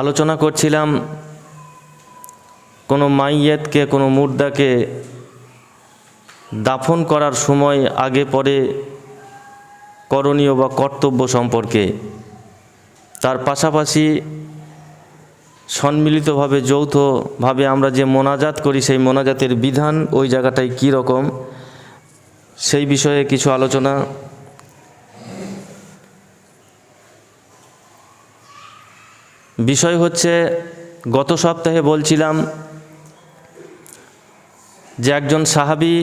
আলোচনা করছিলাম কোনো মাইয়াতকে, কোনো মুর্দাকে দাফন করার সময় আগে পরে করণীয় বা কর্তব্য সম্পর্কে। তার পাশাপাশি সম্মিলিতভাবে যৌথভাবে আমরা যে মোনাজাত করি সেই মোনাজাতের বিধান ওই জায়গাটায় কী রকম, সেই বিষয়ে কিছু আলোচনা। বিষয় হচ্ছে, গত সপ্তাহে বলছিলাম যে একজন সাহাবী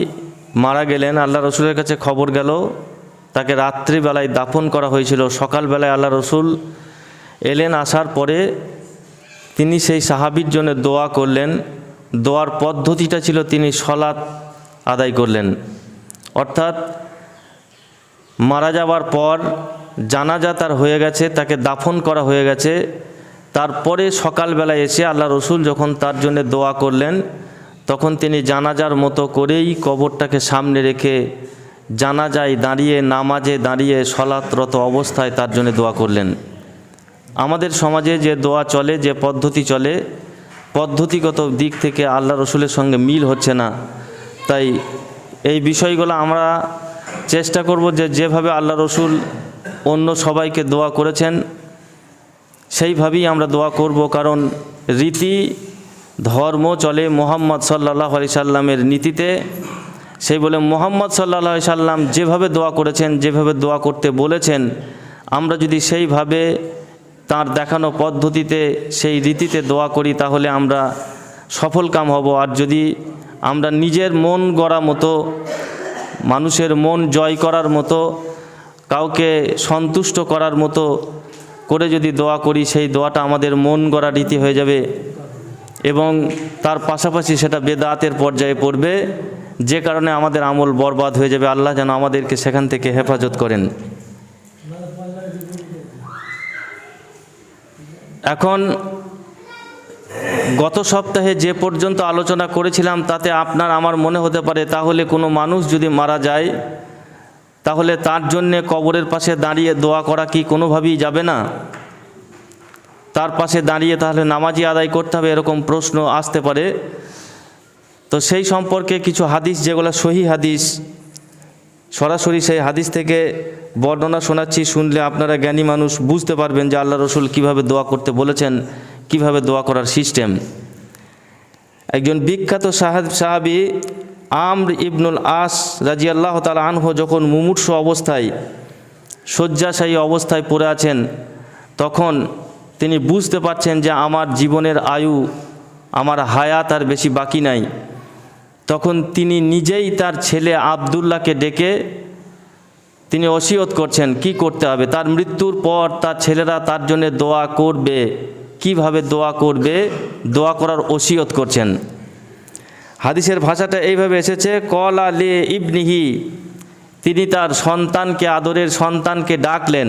মারা গেলেন, আল্লাহ রসুলের কাছে খবর গেল তাকে রাত্রিবেলায় দাফন করা হয়েছিল। সকালবেলায় আল্লাহ রসুল এলেন, আসার পরে তিনি সেই সাহাবীর জন্য দোয়া করলেন। দোয়ার পদ্ধতিটা ছিল তিনি সলাত আদায় করলেন, অর্থাৎ মারা যাওয়ার পর জানাজা তার হয়ে গেছে, তাকে দাফন করা হয়ে গেছে, তারপরে সকালবেলায় এসে আল্লাহ রসুল যখন তার জন্য দোয়া করলেন তখন তিনি জানাজার মতো করেই কবরটাকে সামনে রেখে জানাজায় দাঁড়িয়ে, নামাজে দাঁড়িয়ে সলাতরত অবস্থায় তার জন্য দোয়া করলেন। আমাদের সমাজে যে দোয়া চলে, যে পদ্ধতি চলে, পদ্ধতিগত দিক থেকে আল্লাহ রসুলের সঙ্গে মিল হচ্ছে না। তাই এই বিষয়গুলো আমরা চেষ্টা করব যে যেভাবে আল্লাহ রসুল অন্য সবাইকে দোয়া করেছেন সেইভাবেই আমরা দোয়া করব। কারণ রীতি ধর্ম চলে মুহাম্মদ সাল্লাল্লাহু আলাইহি সাল্লামের নীতিতে। সেই বলে মুহাম্মদ সাল্লাল্লাহু আলাইহি সাল্লাম যেভাবে দোয়া করেছেন, যেভাবে দোয়া করতে বলেছেন, আমরা যদি সেইভাবে তার দেখানো পদ্ধতিতে, সেই রীতিতে দোয়া করি তাহলে আমরা সফল কাম হব। আর যদি আমরা নিজের মন গড়া মতো, মানুষের মন জয় করার মতো, কাউকে সন্তুষ্ট করার মতো করে যদি দোয়া করি, সেই দোয়াটা আমাদের মন গড়া রীতি হয়ে যাবে এবং তার পাশাপাশি সেটা বেদাতের পর্যায়ে পড়বে, যে কারণে আমাদের আমল বরবাদ হয়ে যাবে। আল্লাহ যেন আমাদেরকে সেখান থেকে হেফাজত করেন। এখন গত সপ্তাহে যে পর্যন্ত আলোচনা করেছিলাম তাতে আপনার আমার মনে হতে পারে তাহলে কোনো মানুষ যদি মারা যায় তাহলে তার জন্যে কবরের পাশে দাঁড়িয়ে দোয়া করা কি কোনোভাবেই যাবে না? তার পাশে দাঁড়িয়ে তাহলে নামাজি আদায় করতে হবে, এরকম প্রশ্ন আসতে পারে। তো সেই সম্পর্কে কিছু হাদিস, যেগুলো সহি হাদিস, সরাসরি সেই হাদিস থেকে বর্ণনা শোনাচ্ছি। শুনলে আপনারা জ্ঞানী মানুষ বুঝতে পারবেন যে আল্লাহ রসুল কিভাবে দোয়া করতে বলেছেন, কিভাবে দোয়া করার সিস্টেম। একজন বিখ্যাত সাহাবী আমর ইবনুল আস রাদিয়াল্লাহু তাআলা আনহু যখন মুমূর্ষু অবস্থায়, শয্যাশায়ী অবস্থায় পড়ে আছেন, তখন তিনি বুঝতে পারছেন যে আমার জীবনের আয়ু, আমার হায়াত আর বেশি বাকি নাই। তখন তিনি নিজেই তার ছেলে আব্দুল্লাহকে ডেকে তিনি ওসিয়ত করছেন কি করতে হবে। তার মৃত্যুর পর তার ছেলেরা তার জন্য দোয়া করবে, কিভাবে দোয়া করবে, দোয়া করার ওসিয়ত করছেন। হাদিসের ভাষাটা এইভাবে এসেছে, কলা লে ইবনিহি, তিনি তার সন্তানকে, আদরের সন্তানকে ডাকলেন,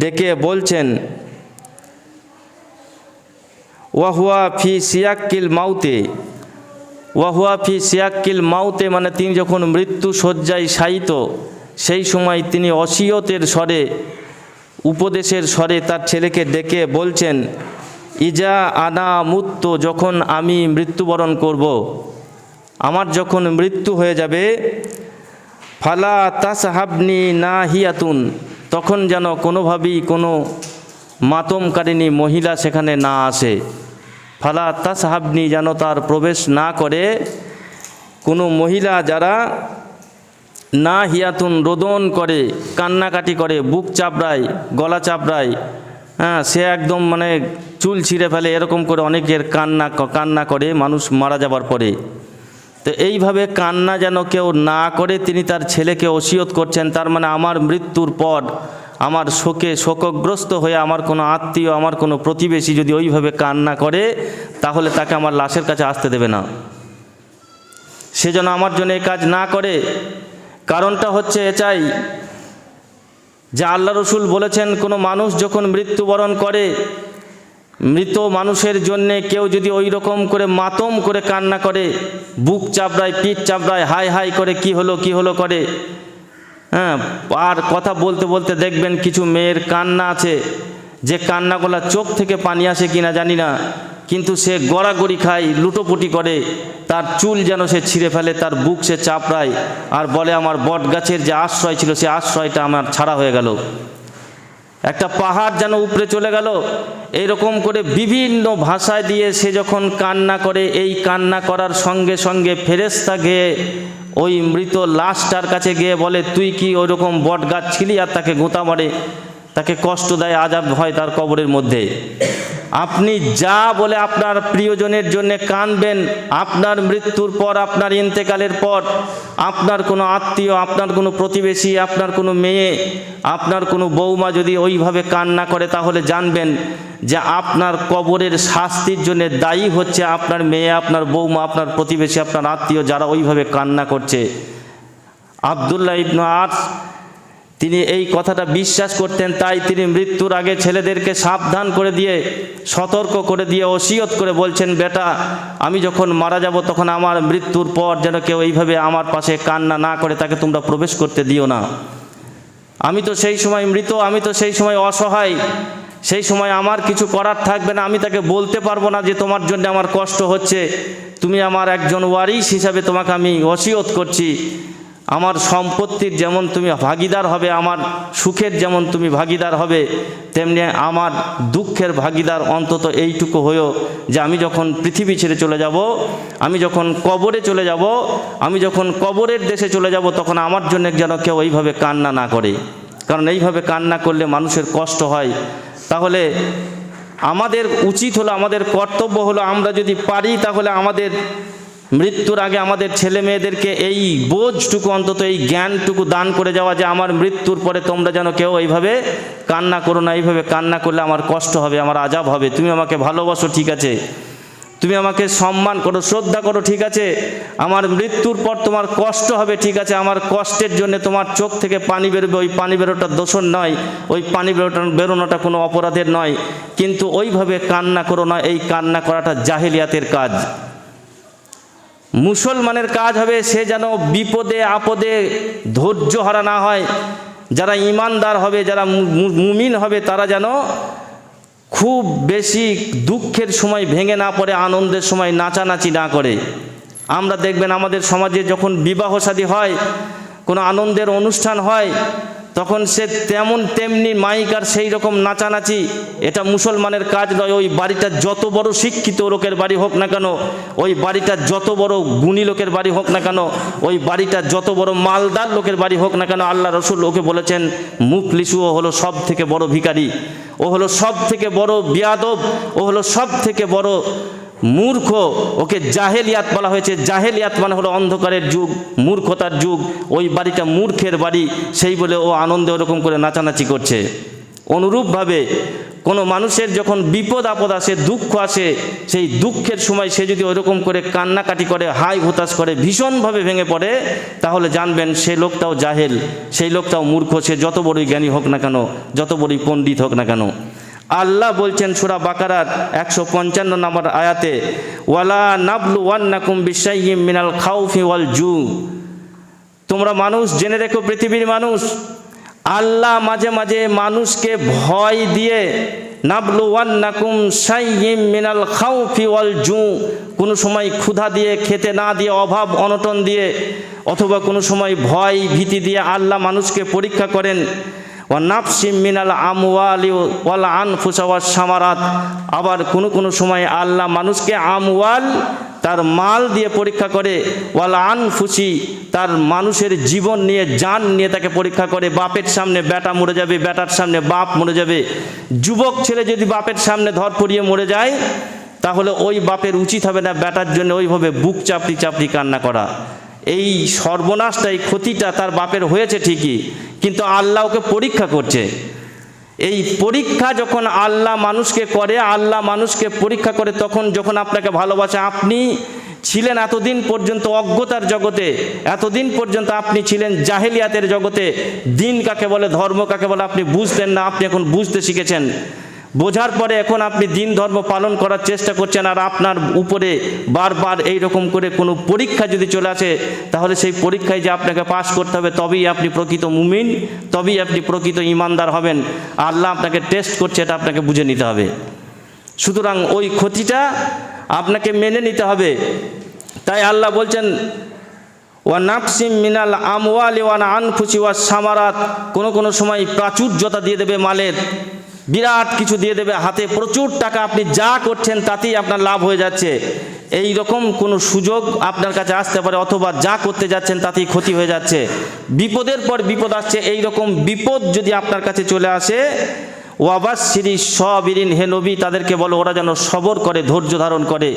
ডেকে বলছেন, ওয়াহুয়া ফি সিয়াক্কিল মাউতে, ওয়াহুয়া ফি সিয়াক্কিল মাউতে মানে তিনি যখন মৃত্যু শয্যায় শায়িত, সেই সময় তিনি ওসিয়তের স্বরে, উপদেশের স্বরে তার ছেলেকে ডেকে বলছেন, ইজা আনা মুত্ত, যখন আমি মৃত্যুবরণ করব, আমার যখন মৃত্যু হয়ে যাবে, ফালা তাসহাবনি নাহিয়াতুন, তখন যেন কোনোভাবেই কোনো মাতমকারিণী মহিলা সেখানে না আসে। ফালা তাসহাবনি, যেন তার প্রবেশ না করে কোনো মহিলা যারা নাহিয়াতুন, রোদন করে, কান্নাকাটি করে, বুক চাপড়ায়, গলা চাপড়ায়, সে একদম মানে চুল ছিঁড়ে ফেলে, এরকম করে অনেকের কান্না করে মানুষ মারা যাবার পরে। তো এইভাবে কান্না যেন কেউ না করে তিনি তার ছেলেকে ওসিয়ত করছেন। তার মানে আমার মৃত্যুর পর আমার শোকগ্রস্ত হয়ে আমার কোনো আত্মীয়, আমার কোনো প্রতিবেশী যদি ওইভাবে কান্না করে তাহলে তাকে আমার লাশের কাছে আসতে দেবে না। সে যেন আমার জন্য এই কাজ না করে। কারণটা হচ্ছে এটাই যে আল্লাহ রসুল বলেছেন, কোনো মানুষ যখন মৃত্যুবরণ করে, মৃত মানুষের জন্যে কেউ যদি ওই রকম করে মাতম করে কান্না করে, বুক চাপড়ায়, পিঠ চাপড়ায়, হাই হাই করে কি হলো করে, আর কথা বলতে বলতে দেখবেন কিছু মেয়ের কান্না আছে যে কান্নাগুলা চোখ থেকে পানি আসে কিনা জানি না, কিন্তু সে গড়াগড়ি খায়, লুটোপুটি করে, তার চুল যেন সে ছিঁড়ে ফেলে, তার বুক সে চাপড়ায় আর বলে আমার বট গাছের যে আশ্রয় ছিল সে আশ্রয়টা আমার ছাড়া হয়ে গেল, একটা পাহাড় যেন উপরে চলে গেল। এইরকম করে বিভিন্ন ভাষায় দিয়ে সে যখন কান্না করে, এই কান্না করার সঙ্গে সঙ্গে ফেরেশতা গিয়ে ওই মৃত লাশটার কাছে গিয়ে বলে তুই কি ওইরকম বট গাছ ছিলি, আর তাকে গোঁতা মারে, তাকে কষ্ট দেয়, আযাব হয় তার কবরের মধ্যে। আপনি যা বলে আপনার প্রিয়জনের জন্য কাঁদবেন, আপনার মৃত্যুর পর, আপনার ইন্তেকালের পর, আপনার কোনো আত্মীয়, আপনার কোনো প্রতিবেশী, আপনার কোনো মেয়ে, আপনার কোনো বৌমা যদি ওইভাবে কান্না করে, তাহলে জানবেন যে আপনার কবরের শাস্তির জন্য দায়ী হচ্ছে আপনার মেয়ে, আপনার বৌমা, আপনার প্রতিবেশী, আপনার আত্মীয়, যারা ওইভাবে কান্না করছে। আব্দুল্লাহ ইবনে আস তিনি এই কথাটা বিশ্বাস করতেন, তাই তিনি মৃত্যুর আগে ছেলেদেরকে সাবধান করে দিয়ে, সতর্ক করে দিয়ে, ওসিয়ত করে বলছেন, বেটা আমি যখন মারা যাব তখন আমার মৃত্যুর পর যেন কেউ এইভাবে আমার পাশে কান্না না করে, তাকে তোমরা প্রবেশ করতে দিও না। আমি তো সেই সময় মৃত, আমি তো সেই সময় অসহায়, সেই সময় আমার কিছু করার থাকবে না, আমি তাকে বলতে পারবো না যে তোমার জন্য আমার কষ্ট হচ্ছে, তুমি আমার একজন ওয়ারিস হিসাবে তোমাকে আমি ওসিয়ত করছি, আমার সম্পত্তির যেমন তুমি ভাগিদার হবে, আমার সুখের যেমন তুমি ভাগিদার হবে, তেমনি আমার দুঃখের ভাগিদার অন্তত এইটুকু হয়েও যে আমি যখন পৃথিবী ছেড়ে চলে যাব, আমি যখন কবরে চলে যাব, আমি যখন কবরের দেশে চলে যাব, তখন আমার জন্য যেন কেউ এইভাবে কান্না না করে, কারণ এইভাবে কান্না করলে মানুষের কষ্ট হয়। তাহলে আমাদের উচিত হলো, আমাদের কর্তব্য হলো, আমরা যদি পারি তাহলে আমাদের মৃত্যুর আগে আমাদের ছেলে মেয়েদেরকে এই বোঝটুকু, অন্তত এই জ্ঞানটুকু দান করে যাওয়া যে আমার মৃত্যুর পরে তোমরা যেন কেউ এইভাবে কান্না করো না, এইভাবে কান্না করলে আমার কষ্ট হবে, আমার আযাব হবে। তুমি আমাকে ভালোবাসো, ঠিক আছে, তুমি আমাকে সম্মান করো, শ্রদ্ধা করো, ঠিক আছে, আমার মৃত্যুর পর তোমার কষ্ট হবে, ঠিক আছে, আমার কষ্টের জন্য তোমার চোখ থেকে পানি বেরোবে, ওই পানি বেরোটা দোষণ নয়, ওই পানি বেরোনোটা কোনো অপরাধের নয়, কিন্তু ওইভাবে কান্না করো না, এই কান্না করাটা জাহেলিয়াতের কাজ। মুসলমানের কাজ হবে সে যেন বিপদে আপদে ধৈর্য হারা না হয়, যারা ঈমানদার হবে, যারা মুমিন হবে, তারা যেন খুব বেশি দুঃখের সময় ভেঙে না পড়ে, আনন্দের সময় নাচানাচি না করে। আমরা দেখবেন আমাদের সমাজে যখন বিবাহ শাদী হয়, কোনো আনন্দের অনুষ্ঠান হয়, তখন সে তেমনি মাইকার সেই রকম নাচানাচি, এটা মুসলমানের কাজ নয়। ওই বাড়িটা যত বড় শিক্ষিত লোকের বাড়ি হোক না কেন, ওই বাড়িটা যত বড় গুণী লোকের বাড়ি হোক না কেন, ওই বাড়িটা যত বড় মালদার লোকের বাড়ি হোক না কেন, আল্লাহ রসুল ওকে বলেছেন মুফলিসু, ও হলো সব থেকে বড় ভিখারি, ও হলো সব থেকে বড় বিয়াদব, ও হলো সব থেকে বড় মূর্খ, ওকে জাহেলিয়াত বলা হয়েছে। জাহেলিয়াত মানে হলো অন্ধকারের যুগ, মূর্খতার যুগ, ওই বাড়িটা মূর্খের বাড়ি, সেই বলে ও আনন্দে ওরকম করে নাচানাচি করছে। অনুরূপভাবে কোনো মানুষের যখন বিপদ আপদ আসে, দুঃখ আসে, সেই দুঃখের সময় সে যদি ওইরকম করে কান্নাকাটি করে, হাই হুতাশ করে, ভীষণভাবে ভেঙে পড়ে, তাহলে জানবেন সে লোকটাও জাহেল, সেই লোকটাও মূর্খ, সে যত বড়ই জ্ঞানী হোক না কেন, যত বড়ই পণ্ডিত হোক না কেন। আল্লাহ বলছেন সূরা বাকারার 155 নম্বর আয়াতে, ওয়ালা নাবলুওয়ান্নাকুম বিশাইয়্যিম মিনাল খাউফি ওয়াল জু, তোমরা মানুষ জেনে রেখো, পৃথিবীর মানুষ, আল্লাহ মাঝে মাঝে মানুষকে ভয় দিয়ে, নাবলুওয়ান্নাকুম শাইয়্যিম মিনাল খাউফি ওয়াল জু, কোনো সময় ক্ষুধা দিয়ে, খেতে না দিয়ে, অভাব অনটন দিয়ে, অথবা কোনো সময় ভয় ভীতি দিয়ে আল্লাহ মানুষকে পরীক্ষা করেন। ওয়া নাফসিম মিনাল আমওয়ালি ওয়াল আনফুসি ওয়াস সামারাত, আবার কোনো সময় আল্লাহ মানুষকে আমওয়াল, তার মাল দিয়ে পরীক্ষা করে, ওয়াল আনফুসি, তার মানুষের জীবন নিয়ে, জান নিয়ে তাকে পরীক্ষা করে। বাপের সামনে বেটা মরে যাবে, বেটার সামনে বাপ মরে যাবে। যুবক ছেলে যদি বাপের সামনে ধর পড়িয়ে মরে যায়, তাহলে ওই বাপের উচিত হবে না বেটার জন্য ওইভাবে বুক চাপড়ি চাপড়ি কান্না করা। এই সর্বনাশটা, এই ক্ষতিটা তার বাপের হয়েছে ঠিকই, কিন্তু আল্লাহ ওকে পরীক্ষা করছে। এই পরীক্ষা যখন আল্লাহ মানুষকে করে, আল্লাহ মানুষকে পরীক্ষা করে, তখন যখন আপনাকে ভালোবাসে, আপনি ছিলেন এতদিন পর্যন্ত অজ্ঞতার জগতে, এতদিন পর্যন্ত আপনি ছিলেন জাহেলিয়াতের জগতে, দিন কাকে বলে, ধর্ম কাকে বলে আপনি বুঝতেন না, আপনি এখন বুঝতে শিখেছেন। বোঝার পরে এখন আপনি দিন ধর্ম পালন করার চেষ্টা করছেন, আর আপনার উপরে বারবার এই রকম করে কোনো পরীক্ষা যদি চলে আসে, তাহলে সেই পরীক্ষায় যে আপনাকে পাশ করতে হবে, তবেই আপনি প্রকৃত মুমিন, তবেই আপনি প্রকৃত ইমানদার হবেন। আল্লাহ আপনাকে টেস্ট করছে, এটা আপনাকে বুঝে নিতে হবে। সুতরাং ওই ক্ষতিটা আপনাকে মেনে নিতে হবে। তাই আল্লাহ বলছেন ওয়া নাকসিম মিনাল আমওয়ালি ওয়া আনফুসি ওয়াস সামারাত, কোনো সময় প্রাচুর্যতা দিয়ে দেবে, মালের বিরাট কিছু দিয়ে দেবে, হাতে প্রচুর টাকা, আপনি যা করছেন তাতেই আপনার লাভ হয়ে যাচ্ছে, এই রকম কোনো সুযোগ আপনার কাছে আসতে পারে, অথবা যা করতে যাচ্ছেন তাতেই ক্ষতি হয়ে যাচ্ছে, বিপদের পর বিপদ আসছে। এই রকম বিপদ যদি আপনার কাছে চলে আসে, ওয়াবাশশিরি সাবিরিন, হে নবী তাদেরকে বলো ওরা যেন সবর করে, ধৈর্য ধারণ করে,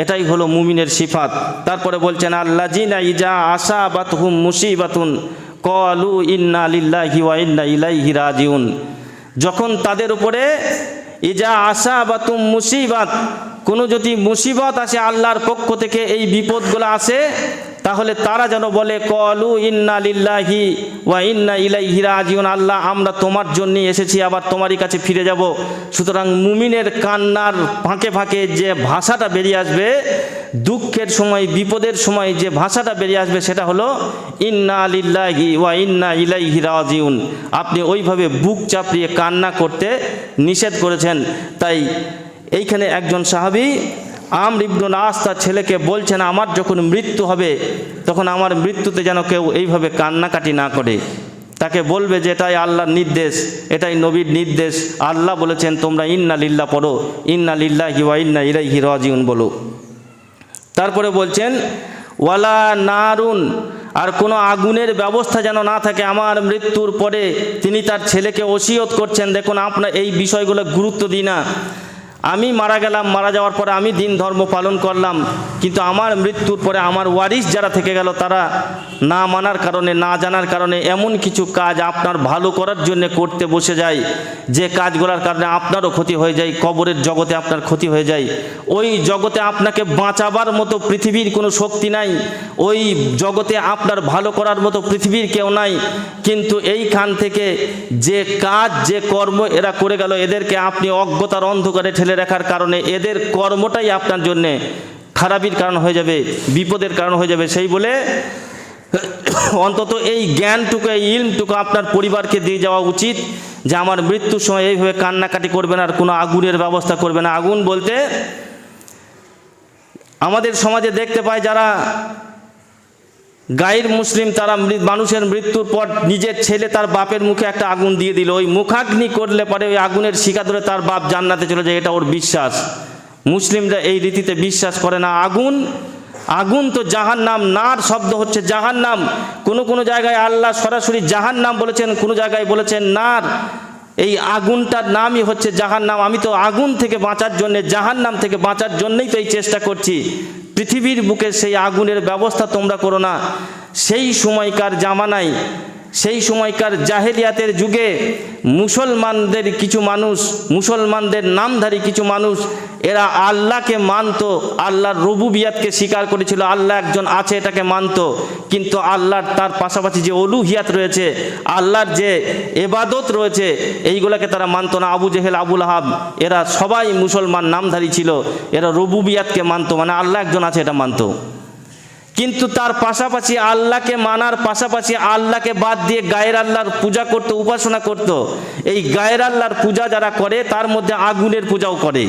এটাই হলো মুমিনের সিফাত। তারপরে বলছেন আল্লাযিনা ইজা আসাবাতহুম মুসিবাতুন ক্বালু ইন্না লিল্লাহি ওয়া ইন্না ইলাইহি রাজিউন, যখন তাদের উপরে ইজা আসাবাতুম মুসিবাত, কোনো যদি মুসিবত আসে আল্লাহর পক্ষ থেকে, এই বিপদগুলো আসে, তাহলে তারা যেন বলে ক্বালু ইন্না লিল্লাহি ওয়া ইন্না ইলাইহি রাজিউন, আল্লাহ আমরা তোমার জন্যই এসেছি, আবার তোমারই কাছে ফিরে যাব। সুতরাং মুমিনের কান্নার ফাঁকে ফাঁকে যে ভাষাটা বেরিয়ে আসবে, দুঃখের সময় বিপদের সময় যে ভাষাটা বেরিয়ে আসবে, সেটা হলো ইন্না লিল্লাহি ওয়া ইন্না ইলাইহি রাজিউন। আপনি ওইভাবে বুক চাপড়িয়ে কান্না করতে নিষেধ করেছেন। তাই এইখানে একজন সাহাবী আমর ইবনুল আস তার ছেলেকে বলছেন, আমার যখন মৃত্যু হবে তখন আমার মৃত্যুতে যেন কেউ এইভাবে কান্নাকাটি না করে। তাকে বলবে যে এটাই আল্লাহর নির্দেশ, এটাই নবীর নির্দেশ, আল্লাহ বলেছেন তোমরা ইন্না লিল্লাহ পড়ো, ইন্না লিল্লাহি ওয়া ইন্না ইলাইহি রাজিউন বলো। তারপরে বলছেন ওয়ালা নারুন, আর কোনো আগুনের ব্যবস্থা যেন না থাকে আমার মৃত্যুর পরে। তিনি তার ছেলেকে ওসিয়ত করছেন, দেখুন আপনার এই বিষয়গুলো গুরুত্ব দিই না, আমি মারা গেলাম, মারা যাওয়ার পরে আমি দিন ধর্ম পালন করলাম, কিন্তু আমার মৃত্যুর পরে আমার ওয়ারিস যারা থেকে গেল, তারা না মানার কারণে, না জানার কারণে এমন কিছু কাজ আপনার ভালো করার জন্য করতে বসে যায়, যে কাজগুলোর কারণে আপনারও ক্ষতি হয়ে যায়, কবরের জগতে আপনার ক্ষতি হয়ে যায়। ওই জগতে আপনাকে বাঁচাবার মতো পৃথিবীর কোনো শক্তি নাই, ওই জগতে আপনার ভালো করার মতো পৃথিবীর কেউ নাই, কিন্তু এইখান থেকে যে কাজ, যে কর্ম এরা করে গেল, এদেরকে আপনি অজ্ঞতার অন্ধকারে ঠেলে রাখার কারণে এদের কর্মটাই আপনার জন্য খারাপির কারণ হয়ে যাবে, বিপদের কারণ হয়ে যাবে। সেই বলে অন্তত এই জ্ঞানটুকু, এই ইলমটুকু আপনার পরিবারকে দিয়ে যাওয়া উচিত, যে আমার মৃত্যুর সময় এইভাবে কান্নাকাটি করবেন, আর কোনো আগুনের ব্যবস্থা করবে না। আগুন বলতে আমাদের সমাজে দেখতে পাই যারা গায়ের মুসলিম, তারা মানুষের মৃত্যুর পর নিজের ছেলে তার বাপের মুখে একটা আগুন দিয়ে দিল, ওই মুখাগ্নি করলে পরে ওই আগুনের শিখা ধরে তার বাপ জান্নাতে চলে যায়, এটা ওর বিশ্বাস। মুসলিমরা এই রীতিতে বিশ্বাস করে না। আগুন তো জাহান্নাম, নার শব্দ হচ্ছে জাহান্নাম। কোনো জায়গায় আল্লাহ সরাসরি জাহান্নাম বলেছেন, কোনো জায়গায় বলেছেন নার। এই আগুনটার নামই হচ্ছে জাহান্নাম। আমি তো আগুন থেকে বাঁচার জন্য, জাহান্নাম থেকে বাঁচার জন্যই তো এই চেষ্টা করছি। পৃথিবীর বুকে সেই আগুনের ব্যবস্থা তোমরা করো না। সেই সময়কার জামানায়, সেই সময়কার জাহেলিয়াতের যুগে মুসলমানদের কিছু মানুষ, মুসলমানদের নামধারী কিছু মানুষ, এরা আল্লাহকে মানত, আল্লাহর রুবুবিয়াতকে স্বীকার করেছিল, আল্লাহ একজন আছে এটাকে মানত, কিন্তু আল্লাহর তার পাশাপাশি যে উলুহিয়াত রয়েছে, আল্লাহর যে ইবাদত রয়েছে, এইগুলোকে তারা মানত না। আবু জেহেল, আবু লাহাব, এরা সবাই মুসলমান নামধারী ছিল, এরা রুবুবিয়াতকে মানত, মানে আল্লাহ একজন আছে এটা মানত। কিন্তু তার পাশাপাশি আল্লাহকে মানার পাশাপাশি আল্লাহকে বাদ দিয়ে গায়ের আল্লাহর পূজা করত, উপাসনা করত। এই গায়ের আল্লাহর পূজা যারা করে, তার মধ্যে আগুনের পূজাও করে।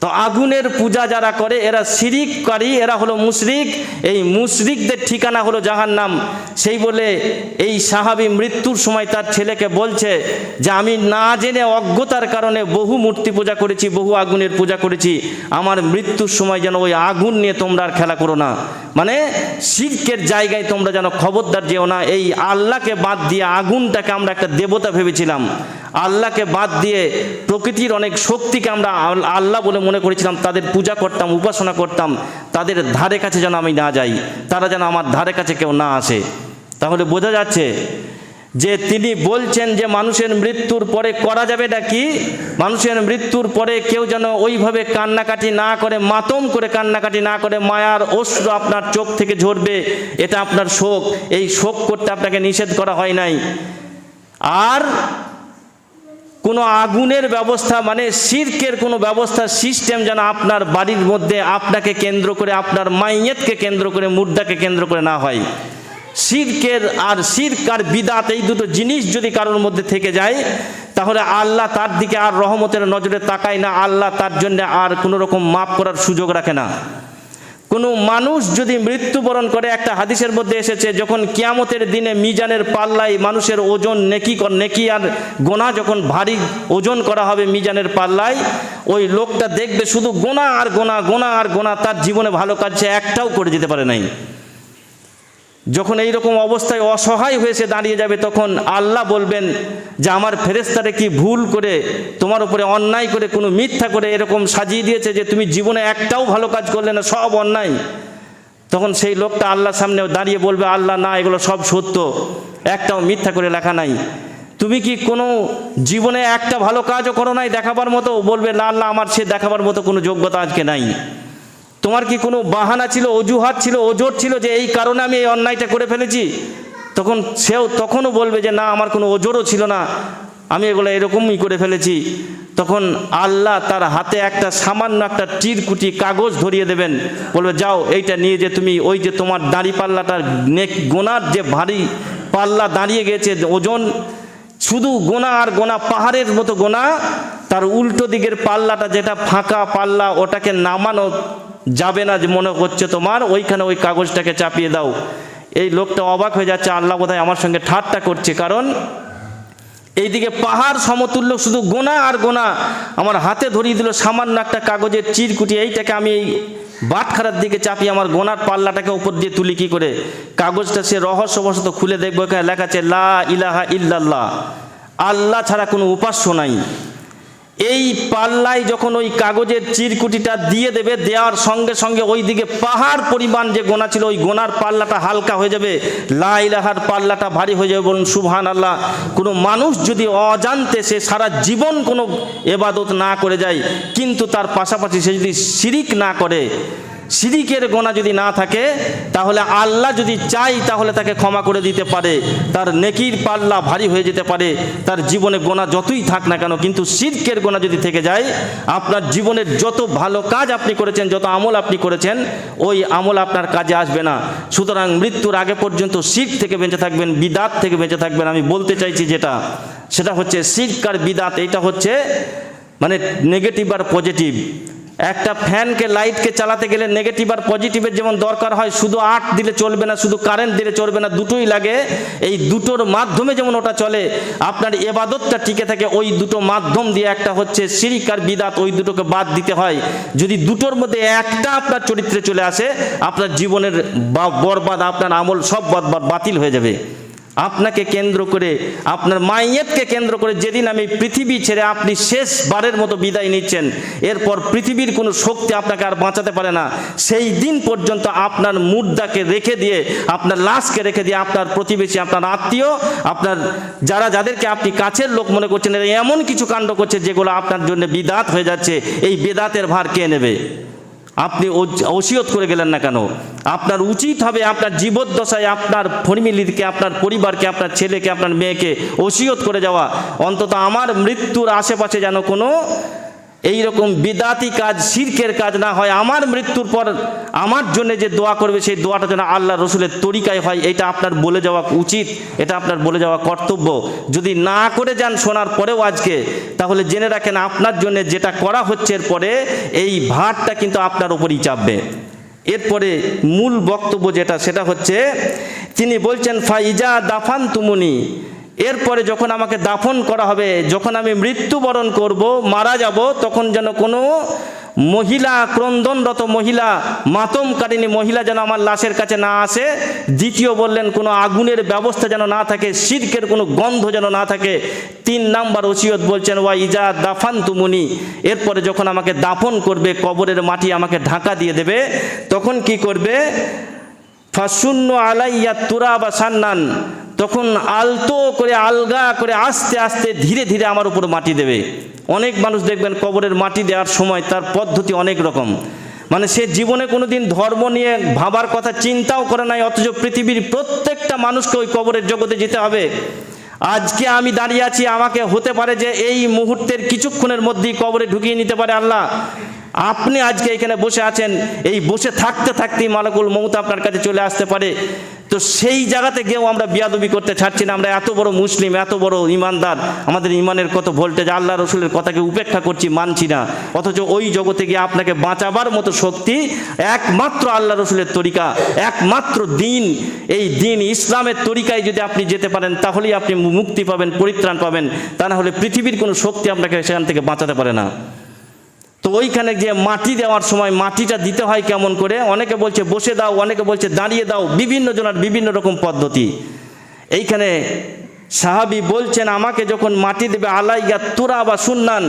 তো আগুনের পূজা যারা করে এরা শিরিককারী, এরা হলো মুশরিক। এই মুশরিকদের ঠিকানা হলো জাহান্নাম। সেই বলে এই সাহাবী মৃত্যুর সময় তার ছেলেকে বলছে যে আমি না জেনে, অজ্ঞতার কারণে বহু মূর্তি পূজা করেছি, বহু আগুনের পূজা করেছি, আমার মৃত্যুর সময় যেন ওই আগুন নিয়ে তোমরা আর খেলা করো না, মানে শিরকের জায়গায় তোমরা যেন খবরদার যেও না। এই আল্লাহকে বাদ দিয়ে আগুনটাকে আমরা একটা দেবতা ভেবেছিলাম, আল্লাহকে বাদ দিয়ে প্রকৃতির অনেক শক্তিকে আমরা আল্লাহ বলে মনে করেছিলাম, তাদের পূজা করতাম, উপাসনা করতাম। তাদের ধারে কাছে যেন আমি না যাই, তারা যেন আমার ধারে কাছে কেউ না আসে। তাহলে বোঝা যাচ্ছে যে তিনি বলছেন যে মানুষের মৃত্যুর পরে করা যাবে না কি, মানুষের মৃত্যুর পরে কেউ যেন ওইভাবে কান্নাকাটি না করে, মাতম করে কান্নাকাটি না করে, মায়ার অশ্রু আপনার চোখ থেকে ঝরবে, এটা আপনার শোক। এই শোক করতে আপনাকে নিষেধ করা হয় নাই। আর কোনো আগুনের ব্যবস্থা মানে শিরকের কোনো ব্যবস্থা সিস্টেম যেন আপনার বাড়ির মধ্যে আপনাকে কেন্দ্র করে, আপনার মাইয়েতকে কেন্দ্র করে, মুর্দাকে কেন্দ্র করে না হয়। শিরক আর বিদাত এই দুটো জিনিস যদি কারোর মধ্যে থেকে যায়, তাহলে আল্লাহ তার দিকে আর রহমতের নজরে তাকায় না, আল্লাহ তার জন্য আর কোনো রকম মাফ করার সুযোগ রাখে না। কোনো মানুষ যদি মৃত্যুবরণ করে, একটা হাদিসের মধ্যে এসেছে, যখন কিয়ামতের দিনে মিজানের পাল্লায় মানুষের ওজন নেকি আর গোনা যখন ভারী ওজন করা হবে মিজানের পাল্লায়, ওই লোকটা দেখবে শুধু গোনা আর গোনা, গোনা আর গোনা, তার জীবনে ভালো কাজ সে একটাও করে যেতে পারে নাই। যখন এই রকম অবস্থায় অসহায় হয়েছে দাঁড়িয়ে যাবে, তখন আল্লাহ বলবেন যে আমার ফেরেশতারে কি ভুল করে, তোমার উপরে অন্যায় করে, কোনো মিথ্যা করে এরকম সাজিয়ে দিয়েছে যে তুমি জীবনে একটাও ভালো কাজ করলে না, সব অন্যায়। তখন সেই লোকটা আল্লাহর সামনে দাঁড়িয়ে বলবে, আল্লাহ না, এগুলো সব সত্য, একটাও মিথ্যা করে লেখা নাই। তুমি কি কোনো জীবনে একটা ভালো কাজও করো নাই দেখাবার মতো? বলবে না আল্লাহ, আমার সে দেখাবার মতো কোনো যোগ্যতা আজকে নাই। তোমার কি কোনো বাহানা ছিল, অজুহাত ছিল, ওজোর ছিল যে এই কারণে আমি এই অন্যায়টা করে ফেলেছি? তখনও বলবে যে না, আমার কোনো ওজোরও ছিল না, আমি এগুলো এরকমই করে ফেলেছি। তখন আল্লাহ তার হাতে একটা সামান্য একটা চিরকুটি কাগজ ধরিয়ে দেবেন, বলবে যাও এইটা নিয়ে যে তুমি ওই যে তোমার দাড়ি পাল্লাটার গোনার যে ভারী পাল্লা দাঁড়িয়ে গেছে ওজন, শুধু গোনা আর গোনা, পাহাড়ের মতো গোনা, তার উল্টো দিকের পাল্লাটা যেটা ফাঁকা পাল্লা, ওটাকে নামানো যাবে না যে মনে হচ্ছে তোমার, ওইখানে ওই কাগজটাকে চাপিয়ে দাও। এই লোকটা অবাক হয়ে যাচ্ছে, আল্লাহ বোধহয় আমার সঙ্গে ঠাট্টা করছে, কারণ এইদিকে পাহাড় সমতুল্য শুধু গোনা আর গোনা আমার হাতে ধরিয়ে দিল সামান্য একটা কাগজের চিরকুটি, এইটাকে আমি এই বাটখারার দিকে চাপিয়ে আমার গোনার পাল্লাটাকে উপর দিয়ে তুলি কি করে? কাগজটা সে রহস্যবশত খুলে দেখবো, এখানে লেখা আছে লা ইলাহা ইল্লাল্লাহ, আল্লাহ ছাড়া কোনো উপাস্য নাই। এই পাল্লায় যখন ওই কাগজের চিরকুটিটা দিয়ে দেবে, দেওয়ার সঙ্গে সঙ্গে ওই দিকে পাহাড় পরিমাণ যে গোনা ছিল, ওই গোনার পাল্লাটা হালকা হয়ে যাবে, লা ইলাহার পাল্লাটা ভারী হয়ে যাবে। বলুন সুবহানাল্লাহ। কোনো মানুষ যদি অজান্তে সে সারা জীবন কোনো ইবাদত না করে যায়, কিন্তু তার পাশাপাশি সে যদি শিরিক না করে, শিরিকের গোনা যদি না থাকে, তাহলে আল্লাহ যদি চাই তাহলে তাকে ক্ষমা করে দিতে পারে, তার নেকির পাল্লা ভারী হয়ে যেতে পারে, তার জীবনে গোনা যতই থাক না কেন। কিন্তু শিরকের গোনা যদি থেকে যায়, আপনার জীবনের যত ভালো কাজ আপনি করেছেন, যত আমল আপনি করেছেন, ওই আমল আপনার কাজে আসবে না। সুতরাং মৃত্যুর আগে পর্যন্ত শিরক থেকে বেঁচে থাকবেন, বিদাত থেকে বেঁচে থাকবেন। আমি বলতে চাইছি সেটা হচ্ছে শিরক আর বিদাত, এটা হচ্ছে মানে নেগেটিভ আর পজিটিভ। একটা ফ্যানকে লাইটকে চালাতে গেলে নেগেটিভ আর পজিটিভের যেমন দরকার হয়, শুধু আট দিলে চলবে না, শুধু কারেন্ট দিলে চলবে না, দুটোই লাগে। এই দুটোর মাধ্যমে যেমন ওটা চলে, আপনার ইবাদতটা টিকে থাকে ওই দুটো মাধ্যম দিয়ে। একটা হচ্ছে শিরক আর বিদাত, ওই দুটোকে বাদ দিতে হয়। যদি দুটোর মধ্যে একটা আপনার চরিত্রে চলে আসে, আপনার জীবনের বরবাদ, আপনার আমল সব বাতিল হয়ে যাবে। আপনাকে কেন্দ্র করে, আপনার মাইয়েতকে কেন্দ্র করে যেদিন আমি পৃথিবী ছেড়ে আপনি শেষবারের মতো বিদায় নিচ্ছেন, এরপর পৃথিবীর কোনো শক্তি আপনাকে আর বাঁচাতে পারে না। সেই দিন পর্যন্ত আপনার মুর্দাকে রেখে দিয়ে, আপনার লাশকে রেখে দিয়ে, আপনার প্রতিবেশী, আপনার আত্মীয়, আপনার যাদেরকে আপনি কাছের লোক মনে করছেন, এমন কিছু কাণ্ড করছে যেগুলো আপনার জন্য বিদাত হয়ে যাচ্ছে। এই বেদাতের ভার কে নেবে? আপনি ওসিয়ত করে গেলেন না কেন? আপনার উচিত হবে আপনার জীবদ্দশায় আপনার ফ্যামিলিকে, আপনার পরিবারকে, আপনার ছেলেকে, আপনার মেয়েকে ওসিয়ত করে যাওয়া, অন্তত আমার মৃত্যুর আশেপাশে যেন কোনো এইরকম বিদাতি কাজ, শিরকের কাজ না হয়। আমার মৃত্যুর পর আমার জন্য যে দোয়া করবে, সেই দোয়াটা যেন আল্লাহ রসুলের তরিকায় হয়, এটা আপনার বলে যাওয়া উচিত, এটা আপনার বলে যাওয়া কর্তব্য। যদি না করে যান শোনার পরেও আজকে, তাহলে জেনে রাখেন আপনার জন্য যেটা করা হচ্ছে এরপরে, এই ভারটা কিন্তু আপনার উপরই চাপবে। এরপরে মূল বক্তব্য যেটা, সেটা হচ্ছে তিনি বলছেন ফাইজা দাফান তুমুনি, এরপরে যখন আমাকে দাফন করা হবে, যখন আমি মৃত্যুবরণ করব, মারা যাব, তখন যেন কোনো মহিলা, ক্রন্দনরত মহিলা, মাতমকারিণী মহিলা যেন আমার লাশের কাছে না আসে। দ্বিতীয় বললেন কোনো আগুনের ব্যবস্থা যেন না থাকে, শিরকের কোনো গন্ধ যেন না থাকে। 3 নাম্বার ওসিয়ত বলছেন ওয়া ইজা দাফান তুমুনি, এরপরে যখন আমাকে দাফন করবে, কবরের মাটি আমাকে ঢাকা দিয়ে দেবে, তখন কি করবে? ফাসুন্নু আলাইয়া তুরাবা সান্নান, তখন আলতো করে, আলগা করে, আস্তে আস্তে, ধীরে ধীরে আমার উপর মাটি দেবে। অনেক মানুষ দেখবেন কবরের মাটি দেওয়ার সময় তার পদ্ধতি অনেক রকম, মানে সে জীবনে কোনোদিন ধর্ম নিয়ে ভাবার কথা চিন্তাও করে নাই, অথচ পৃথিবীর প্রত্যেকটা মানুষকে ওই কবরের জগতে যেতে হবে। আজকে আমি দাঁড়িয়ে আছি, আমাকে হতে পারে যে এই মুহূর্তের কিছুক্ষণের মধ্যেই কবরে ঢুকিয়ে নিতে পারে আল্লাহ। আপনি আজকে এখানে বসে আছেন, এই বসে থাকতে থাকতেই মালাকুল মউত আপনার কাছে চলে আসতে পারে। তো সেই জায়গাতে গিয়েও আমরা বিয়াদবি করতে ছাড়ছি না। আমরা এত বড় মুসলিম, এত বড় ইমানদার, আমাদের ইমানের কত ভোল্টেজ, আল্লাহ রসুলের কথাকে উপেক্ষা করছি, মানছি না। অথচ ওই জগতে গিয়ে আপনাকে বাঁচাবার মতো শক্তি একমাত্র আল্লাহ রসুলের তরিকা, একমাত্র দিন, এই দিন ইসলামের তরিকায় যদি আপনি যেতে পারেন তাহলেই আপনি মুক্তি পাবেন, পরিত্রাণ পাবেন। তা না হলে পৃথিবীর কোনো শক্তি আপনাকে সেখান থেকে বাঁচাতে পারে না। তো ওইখানে যে মাটি দেওয়ার সময় মাটিটা দিতে হয় কেমন করে, অনেকে বলছে বসে দাও, অনেকে বলছে দাঁড়িয়ে দাও, বিভিন্ন জনের বিভিন্ন রকম পদ্ধতি। এইখানে সাহাবী বলছেন আমাকে যখন মাটি দেবে আলাইয়া তুরা বা সুন্নান,